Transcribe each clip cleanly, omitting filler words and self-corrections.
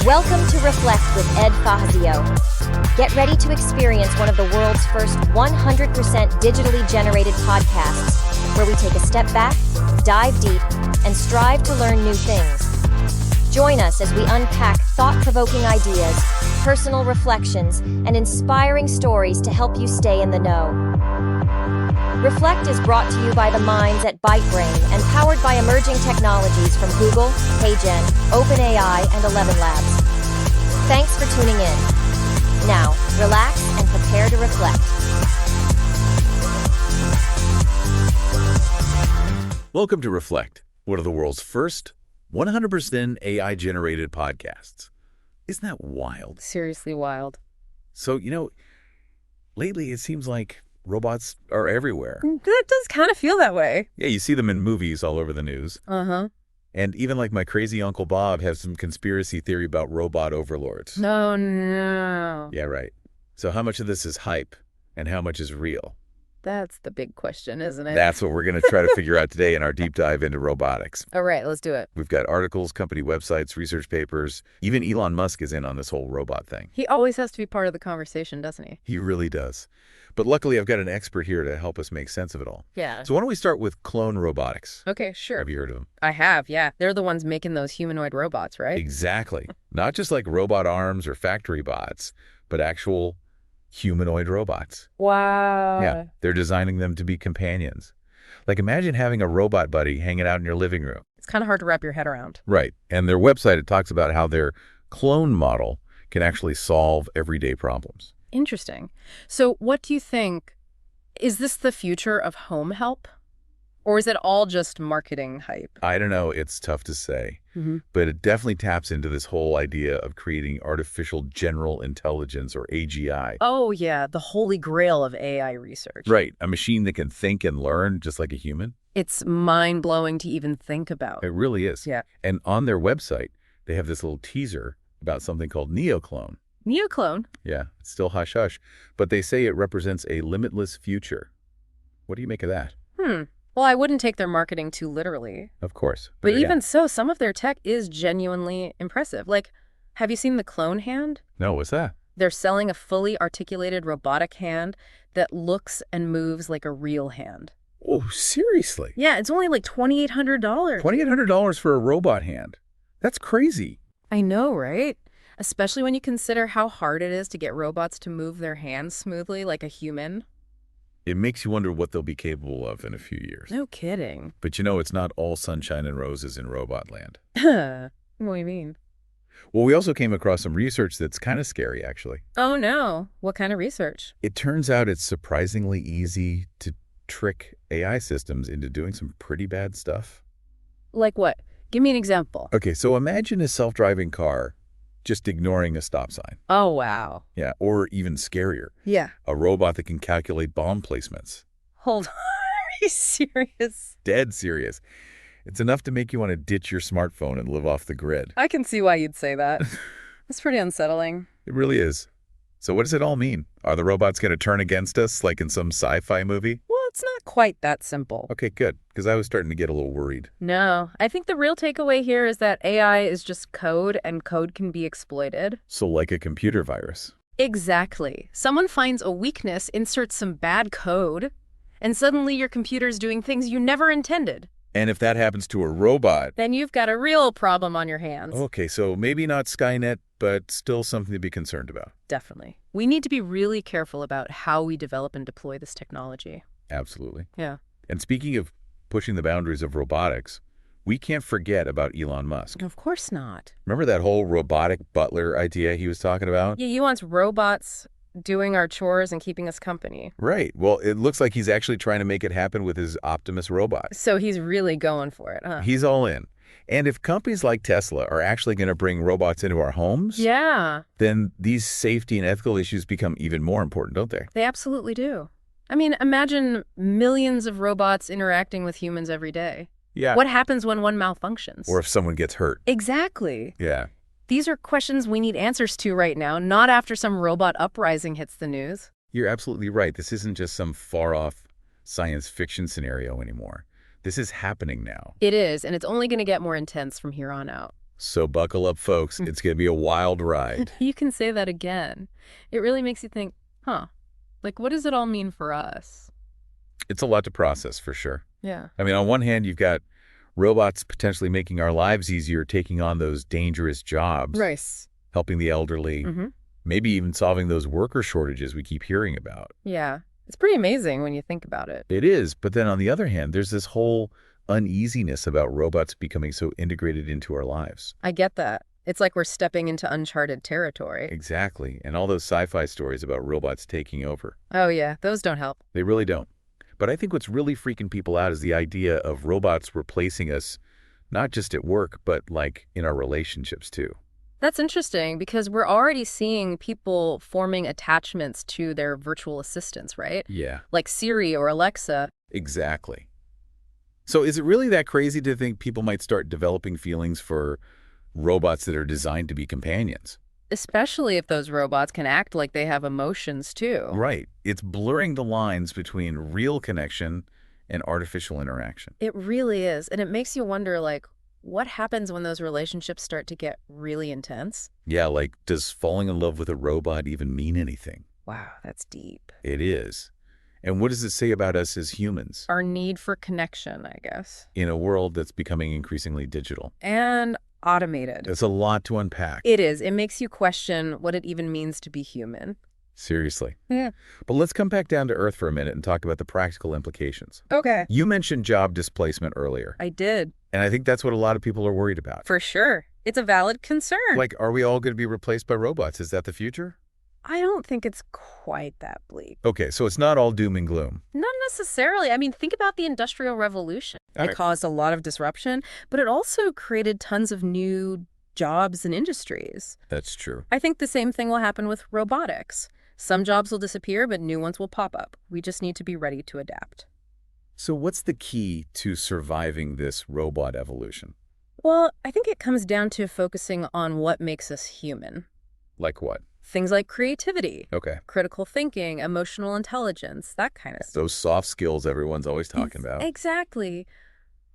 Welcome to Reflect with Ed Fassio. Get ready to experience one of the world's first 100% digitally generated podcasts, where we take a step back, dive deep, and strive to learn new things. Join us as we unpack thought-provoking ideas, personal reflections, and inspiring stories to help you stay in the know. Reflect is brought to you by the minds at ByteBrain and powered by emerging technologies from Google, HeyGen, OpenAI, and 11 Labs. Thanks for tuning in. Now, relax and prepare to reflect. Welcome to Reflect, one of the world's first 100% AI-generated podcasts. Isn't that wild? Seriously wild. So, lately it seems like robots are everywhere. That does kind of feel that way. Yeah, you see them in movies all over the news. Uh-huh. And even like my crazy Uncle Bob has some conspiracy theory about robot overlords. No. Yeah, right. So how much of this is hype and how much is real? That's the big question, isn't it? That's what we're going to try to figure out today in our deep dive into robotics. All right, let's do it. We've got articles, company websites, research papers. Even Elon Musk is in on this whole robot thing. He always has to be part of the conversation, doesn't he? He really does. But luckily, I've got an expert here to help us make sense of it all. Yeah. So why don't we start with Clone Robotics? Okay, sure. Have you heard of them? I have, yeah. They're the ones making those humanoid robots, right? Exactly. Not just like robot arms or factory bots, but actual humanoid robots. Wow. Yeah, they're designing them to be companions. Like imagine having a robot buddy hanging out in your living room. It's kind of hard to wrap your head around. Right. And their website, it talks about how their clone model can actually solve everyday problems. Interesting. So what do you think? Is this the future of home help? Or is it all just marketing hype? I don't know. It's tough to say. Mm-hmm. But it definitely taps into this whole idea of creating artificial general intelligence, or AGI. Oh, yeah, the holy grail of AI research. Right. A machine that can think and learn just like a human. It's mind-blowing to even think about. It really is. Yeah. And on their website, they have this little teaser about something called NeoClone. NeoClone? Yeah, it's still hush-hush. But they say it represents a limitless future. What do you make of that? Well, I wouldn't take their marketing too literally. Of course. But yeah. even so, some of their tech is genuinely impressive. Like, have you seen the clone hand? No, what's that? They're selling a fully articulated robotic hand that looks and moves like a real hand. Oh, seriously? Yeah, it's only like $2,800. $2,800 for a robot hand. That's crazy. I know, right? Especially when you consider how hard it is to get robots to move their hands smoothly like a human. It makes you wonder what they'll be capable of in a few years. No kidding. But it's not all sunshine and roses in robot land. What do you mean? Well, we also came across some research that's kind of scary, actually. Oh, no. What kind of research? It turns out it's surprisingly easy to trick AI systems into doing some pretty bad stuff. Like what? Give me an example. Okay, so imagine a self-driving car just ignoring a stop sign. Oh, wow. Yeah, or even scarier, Yeah. a robot that can calculate bomb placements. Hold on. Are you serious? Dead serious. It's enough to make you want to ditch your smartphone and live off the grid. I can see why you'd say that. That's pretty unsettling. It really is. So what does it all mean? Are the robots going to turn against us like in some sci-fi movie? Well, it's not quite that simple. Okay, good, because I was starting to get a little worried. No, I think the real takeaway here is that AI is just code, and code can be exploited. So like a computer virus. Exactly. Someone finds a weakness, inserts some bad code, and suddenly your computer's doing things you never intended. And if that happens to a robot... Then you've got a real problem on your hands. Okay, so maybe not Skynet, but still something to be concerned about. Definitely. We need to be really careful about how we develop and deploy this technology. Absolutely. Yeah. And speaking of pushing the boundaries of robotics, we can't forget about Elon Musk. Of course not. Remember that whole robotic butler idea he was talking about? Yeah, he wants robots doing our chores and keeping us company. Right. Well, it looks like he's actually trying to make it happen with his Optimus robot. So he's really going for it, huh? He's all in. And if companies like Tesla are actually going to bring robots into our homes, Yeah. then these safety and ethical issues become even more important, don't they? They absolutely do. I mean, imagine millions of robots interacting with humans every day. Yeah. What happens when one malfunctions? Or if someone gets hurt. Exactly. Yeah. These are questions we need answers to right now, not after some robot uprising hits the news. You're absolutely right. This isn't just some far-off science fiction scenario anymore. This is happening now. It is, and it's only going to get more intense from here on out. So buckle up, folks. It's going to be a wild ride. You can say that again. It really makes you think, huh, like what does it all mean for us? It's a lot to process, for sure. Yeah. I mean, on one hand, you've got robots potentially making our lives easier, taking on those dangerous jobs, Right. helping the elderly, maybe even solving those worker shortages we keep hearing about. Yeah. It's pretty amazing when you think about it. It is, but then on the other hand, there's this whole uneasiness about robots becoming so integrated into our lives. I get that. It's like we're stepping into uncharted territory. Exactly, and all those sci-fi stories about robots taking over. Oh yeah, those don't help. They really don't. But I think what's really freaking people out is the idea of robots replacing us, not just at work, but like in our relationships too. That's interesting because we're already seeing people forming attachments to their virtual assistants, right? Yeah. Like Siri or Alexa. Exactly. So is it really that crazy to think people might start developing feelings for robots that are designed to be companions? Especially if those robots can act like they have emotions too. Right. It's blurring the lines between real connection and artificial interaction. It really is. And it makes you wonder, like, what happens when those relationships start to get really intense? Yeah, like, does falling in love with a robot even mean anything? Wow, that's deep. It is. And what does it say about us as humans Our need for connection, I guess. in a world that's becoming increasingly digital? And automated. It's a lot to unpack. It is. It makes you question what it even means to be human. Seriously. Yeah. But let's come back down to earth for a minute and talk about the practical implications. Okay. You mentioned job displacement earlier, I did. and I think that's what a lot of people are worried about. For sure. It's a valid concern. Like, are we all going to be replaced by robots? Is that the future? I don't think it's quite that bleak. Okay, so it's not all doom and gloom. Not necessarily. I mean, think about the Industrial Revolution. All It right. caused a lot of disruption, but it also created tons of new jobs and industries. That's true. I think the same thing will happen with robotics. Some jobs will disappear, but new ones will pop up. We just need to be ready to adapt. So what's the key to surviving this robot evolution? Well, I think it comes down to focusing on what makes us human. Like what? Things like creativity, Okay. critical thinking, emotional intelligence, that kind of stuff. Those soft skills everyone's always talking about. Exactly.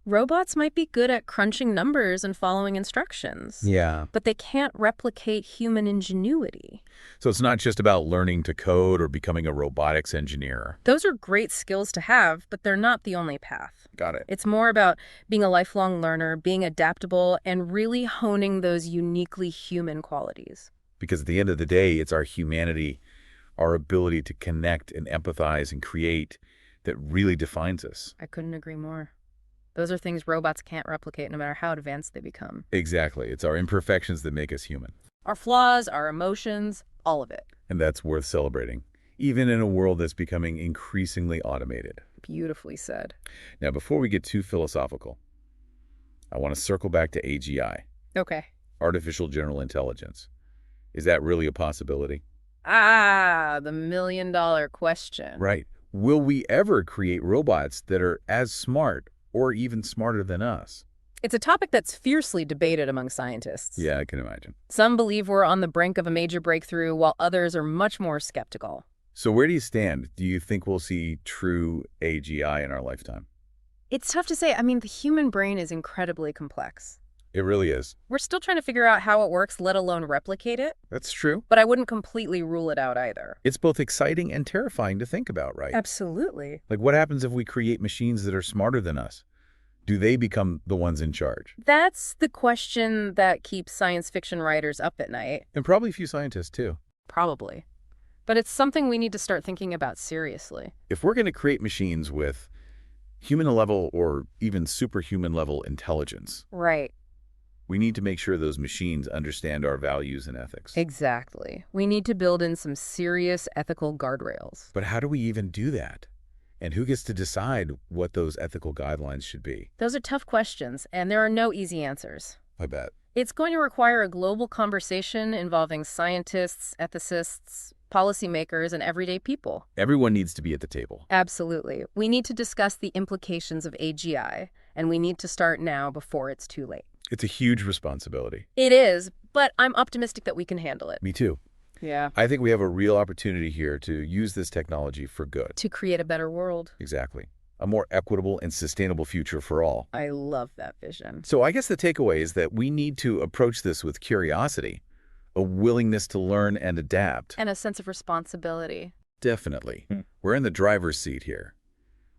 Robots might be good at crunching numbers and following instructions. Yeah. But they can't replicate human ingenuity. So it's not just about learning to code or becoming a robotics engineer. Those are great skills to have, but they're not the only path. Got it. It's more about being a lifelong learner, being adaptable, and really honing those uniquely human qualities. Because at the end of the day, it's our humanity, our ability to connect and empathize and create that really defines us. I couldn't agree more. Those are things robots can't replicate no matter how advanced they become. Exactly. It's our imperfections that make us human. Our flaws, our emotions, all of it. And that's worth celebrating, even in a world that's becoming increasingly automated. Beautifully said. Now, before we get too philosophical, I want to circle back to AGI, Okay. artificial general intelligence. Is that really a possibility? Ah, the million-dollar question. Right. Will we ever create robots that are as smart or even smarter than us? It's a topic that's fiercely debated among scientists. Yeah, I can imagine. Some believe we're on the brink of a major breakthrough, while others are much more skeptical. So where do you stand? Do you think we'll see true AGI in our lifetime? It's tough to say. I mean, the human brain is incredibly complex. It really is. We're still trying to figure out how it works, let alone replicate it. That's true. But I wouldn't completely rule it out either. It's both exciting and terrifying to think about, right? Absolutely. Like, what happens if we create machines that are smarter than us? Do they become the ones in charge? That's the question that keeps science fiction writers up at night. And probably a few scientists, too. Probably. But it's something we need to start thinking about seriously. If we're going to create machines with human level or even superhuman level intelligence, Right. we need to make sure those machines understand our values and ethics. Exactly. We need to build in some serious ethical guardrails. But how do we even do that? And who gets to decide what those ethical guidelines should be? Those are tough questions, and there are no easy answers. I bet. It's going to require a global conversation involving scientists, ethicists, policymakers, and everyday people. Everyone needs to be at the table. Absolutely. We need to discuss the implications of AGI, and we need to start now before it's too late. It's a huge responsibility. It is, but I'm optimistic that we can handle it. Me too. Yeah. I think we have a real opportunity here to use this technology for good. To create a better world. Exactly. a more equitable and sustainable future for all. I love that vision. So I guess the takeaway is that we need to approach this with curiosity, a willingness to learn and adapt. And a sense of responsibility. Definitely. We're in the driver's seat here.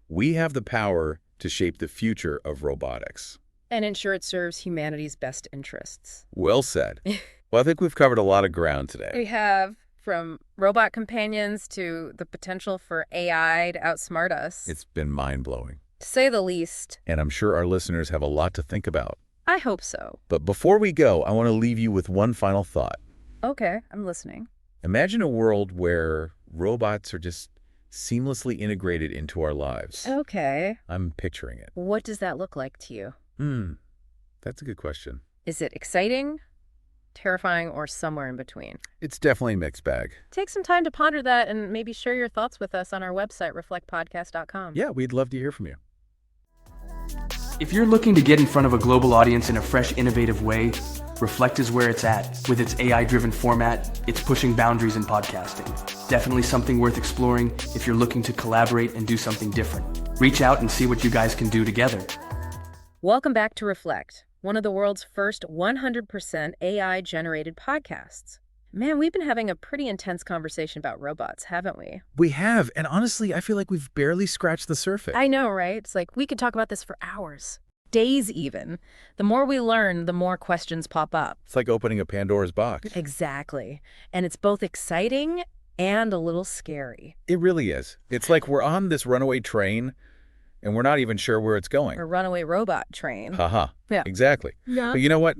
We have the power to shape the future of robotics. And ensure it serves humanity's best interests. Well said. Well, I think we've covered a lot of ground today. We have, from robot companions to the potential for AI to outsmart us. It's been mind-blowing. To say the least. And I'm sure our listeners have a lot to think about. I hope so. But before we go, I want to leave you with one final thought. Okay, I'm listening. Imagine a world where robots are just seamlessly integrated into our lives. Okay. I'm picturing it. What does that look like to you? That's a good question. Is it exciting, terrifying, or somewhere in between? It's definitely a mixed bag. Take some time to ponder that and maybe share your thoughts with us on our website, reflectpodcast.com. Yeah, we'd love to hear from you. If you're looking to get in front of a global audience in a fresh, innovative way, Reflect is where it's at. With its AI-driven format, it's pushing boundaries in podcasting. Definitely something worth exploring if you're looking to collaborate and do something different. Reach out and see what you guys can do together. Welcome back to Reflect, one of the world's first 100% AI-generated podcasts. Man, we've been having a pretty intense conversation about robots, haven't we? We have, and honestly, I feel like we've barely scratched the surface. I know, right? It's like we could talk about this for hours. Days even. The more we learn, the more questions pop up. It's like opening a Pandora's box. Exactly. And it's both exciting and a little scary. It really is. It's like we're on this runaway train, and we're not even sure where it's going. A runaway robot train. Haha. Yeah. Exactly. Yeah. But you know what?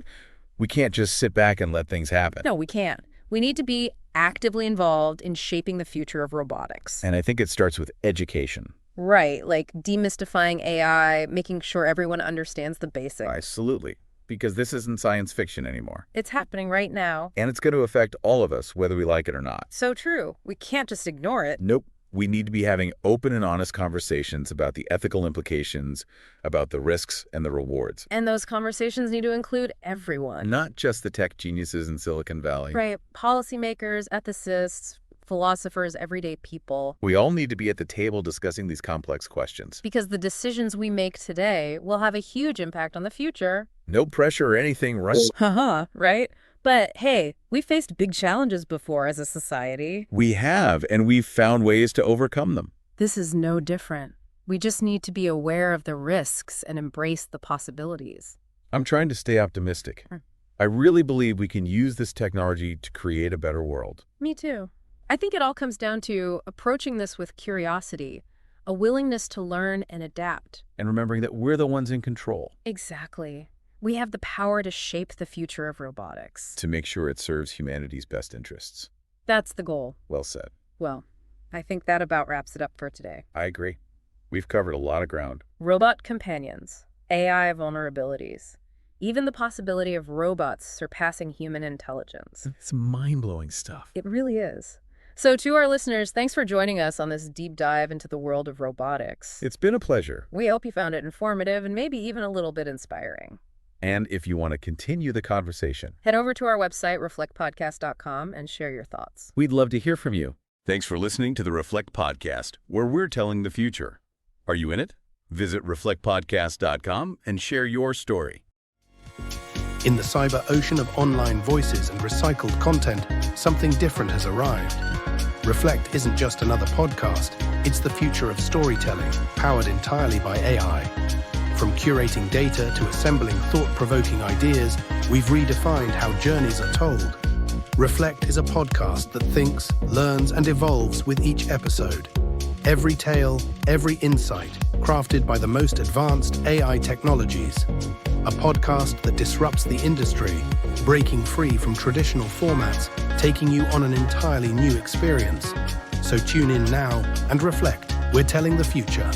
We can't just sit back and let things happen. No, we can't. We need to be actively involved in shaping the future of robotics. And I think it starts with education. Right, like demystifying AI, making sure everyone understands the basics. Absolutely. Because this isn't science fiction anymore. It's happening right now. And it's going to affect all of us, whether we like it or not. So true. We can't just ignore it. Nope. We need to be having open and honest conversations about the ethical implications, about the risks and the rewards. And those conversations need to include everyone. Not just the tech geniuses in Silicon Valley. Right. Policymakers, ethicists, philosophers, everyday people. We all need to be at the table discussing these complex questions. Because the decisions we make today will have a huge impact on the future. No pressure or anything, right? Haha, right? But hey, we faced big challenges before as a society. We have, and we've found ways to overcome them. This is no different. We just need to be aware of the risks and embrace the possibilities. I'm trying to stay optimistic. I really believe we can use this technology to create a better world. Me too. I think it all comes down to approaching this with curiosity, a willingness to learn and adapt. And remembering that we're the ones in control. Exactly. We have the power to shape the future of robotics. To make sure it serves humanity's best interests. That's the goal. Well said. Well, I think that about wraps it up for today. I agree. We've covered a lot of ground. Robot companions, AI vulnerabilities, even the possibility of robots surpassing human intelligence. It's mind-blowing stuff. It really is. So to our listeners, thanks for joining us on this deep dive into the world of robotics. It's been a pleasure. We hope you found it informative and maybe even a little bit inspiring. And if you want to continue the conversation, head over to our website, reflectpodcast.com, and share your thoughts. We'd love to hear from you. Thanks for listening to the Reflect Podcast, where we're telling the future. Are you in it? Visit reflectpodcast.com and share your story. In the cyber ocean of online voices and recycled content, something different has arrived. Reflect isn't just another podcast, it's the future of storytelling, powered entirely by AI. From curating data to assembling thought-provoking ideas, we've redefined how journeys are told. Reflect is a podcast that thinks, learns, and evolves with each episode. Every tale, every insight, crafted by the most advanced AI technologies. A podcast that disrupts the industry, breaking free from traditional formats, taking you on an entirely new experience. So tune in now and reflect. We're telling the future.